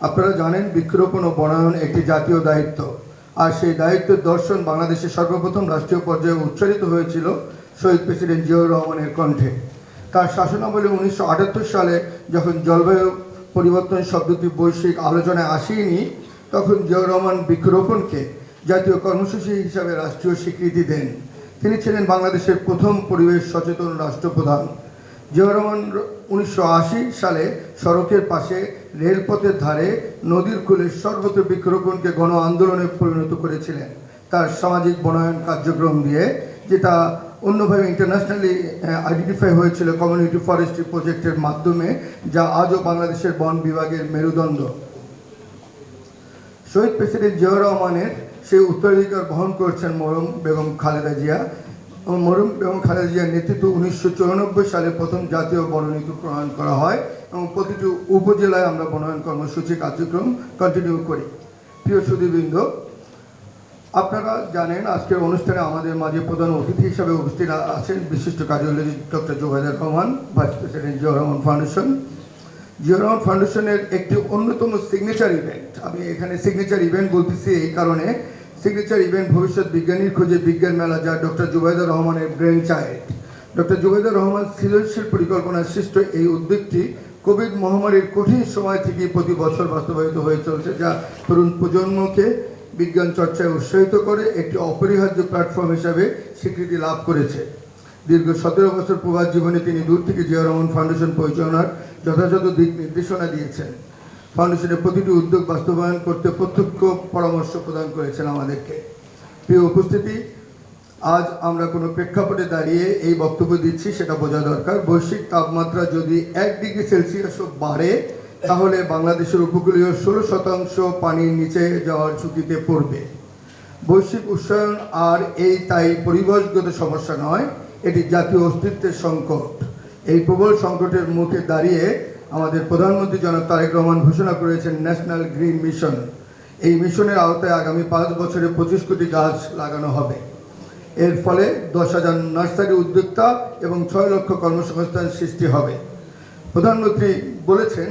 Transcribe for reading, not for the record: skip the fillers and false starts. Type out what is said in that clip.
আপনারা জানেন বৃক্ষরোপণ ও বনায়ন একটি জাতীয় দায়িত্ব, আর সেই দায়িত্বের দর্শন বাংলাদেশের সর্বপ্রথম রাষ্ট্রীয় পর্যায়ে উচ্চারিত হয়েছিল শহীদ প্রেসিডেন্ট জিয়াউর রহমানের কণ্ঠে। তার শাসনামলে 1978 সালে যখন জলবায়ু পরিবর্তন শব্দটি বৈশ্বিক আলোচনায় আসেনি, তখন জিয়াউর রহমান বৃক্ষরোপণকে জাতীয় কর্মসূচি হিসাবে রাষ্ট্রীয় স্বীকৃতি দেন। তিনি ছিলেন বাংলাদেশের প্রথম পরিবেশ সচেতন রাষ্ট্রপ্রধান। জিয়াউর রহমান 1980 সালে সড়কের পাশে, রেলপথের ধারে, নদীর কূলে সর্বত্র বৃক্ষরোপণকে গণ আন্দোলনে পরিণত করেছিলেন তার সামাজিক বনায়ন কার্যক্রম দিয়ে, যেটা অন্যভাবে ইন্টারন্যাশনালি আইডেন্টিফাই হয়েছিল কমিউনিটি ফরেস্ট্রি প্রজেক্টের মাধ্যমে, যা আজও বাংলাদেশের বন বিভাগের মেরুদণ্ড। শহীদ প্রেসিডেন্ট জিয়াউর রহমানের সেই উত্তরাধিকার বহন করছেন মরহুম বেগম খালেদা জিয়া। মরহুম বেগম খালেদা জিয়ার নেতৃত্বে 1994 সালে প্রথম জাতীয় বননীতি প্রণয়ন করা হয় এবং প্রতিটি উপজেলায় আমরা বনায়ন কর্মসূচি কার্যক্রম কন্টিনিউ করি। প্রিয় সুধীবৃন্দ, আপনারা জানেন আজকের অনুষ্ঠানে আমাদের মাঝে প্রধান অতিথি হিসাবে উপস্থিত আছেন বিশিষ্ট cardiologist doctor Zubaida Rahman, vice president Ziaur Rahman foundation. Ziaur Rahman ফাউন্ডেশনের একটি অন্যতম সিগনেচার ইভেন্ট, আমি এখানে সিগনেচার ইভেন্ট বলতেছি এই কারণে, সিগনেচার ইভেন্ট ভবিষ্যৎ বিজ্ঞানীর খোঁজে বিজ্ঞান মেলা, যা ডক্টর জুবাইদা রহমানের brain child. Doctor Zubaida Rahman সৃজনশীল পরিকল্পনার সৃষ্ট এই উদ্যোগটি কোভিড মহামারীর কঠিন সময় থেকে প্রতি বছর বাস্তবায়িত হয়ে চলছে, যা তরুণ প্রজন্মকে বিজ্ঞান চর্চায় উৎসাহিত করে একটি অপরিহার্য প্ল্যাটফর্ম হিসাবে স্বীকৃতি লাভ করেছে। দীর্ঘ 17 বছর প্রবাস জীবনে তিনি দূর থেকে জিয়াউর রহমান ফাউন্ডেশন পরিচালনার যথাযথ দিক নির্দেশনা দিয়েছেন। ফাউন্ডেশনের প্রতিটি উদ্যোগ বাস্তবায়ন করতে প্রত্যক্ষ পরামর্শ প্রদান করেছেন আমাদেরকে। প্রিয় উপস্থিতি, আজ আমরা কোনো প্রেক্ষাপটে দাঁড়িয়ে এই বক্তব্য দিচ্ছি সেটা বোঝা দরকার। বৈশ্বিক তাপমাত্রা যদি 1 ডিগ্রি সেলসিয়াসও বাড়ে, তাহলে বাংলাদেশের উপকূলীয় 16% পানির নিচে যাওয়ার ঝুঁকিতে পড়বে। বৈশ্বিক উষ্ণায়ন আর তাই পরিবেশগত সমস্যা নয়, এটি জাতীয় অস্তিত্বের সংকট। এই প্রবল সংকটের মুখে দাঁড়িয়ে আমাদের প্রধানমন্ত্রী জনাব তারেক রহমান ঘোষণা করেছেন ন্যাশনাল গ্রিন মিশন। এই মিশনের আওতায় আগামী 5 বছরে 25 কোটি গাছ লাগানো হবে। এর ফলে 10,000 নার্সারি উদ্যোক্তা এবং 6 লক্ষ কর্মসংস্থান সৃষ্টি হবে। প্রধানমন্ত্রী বলেছেন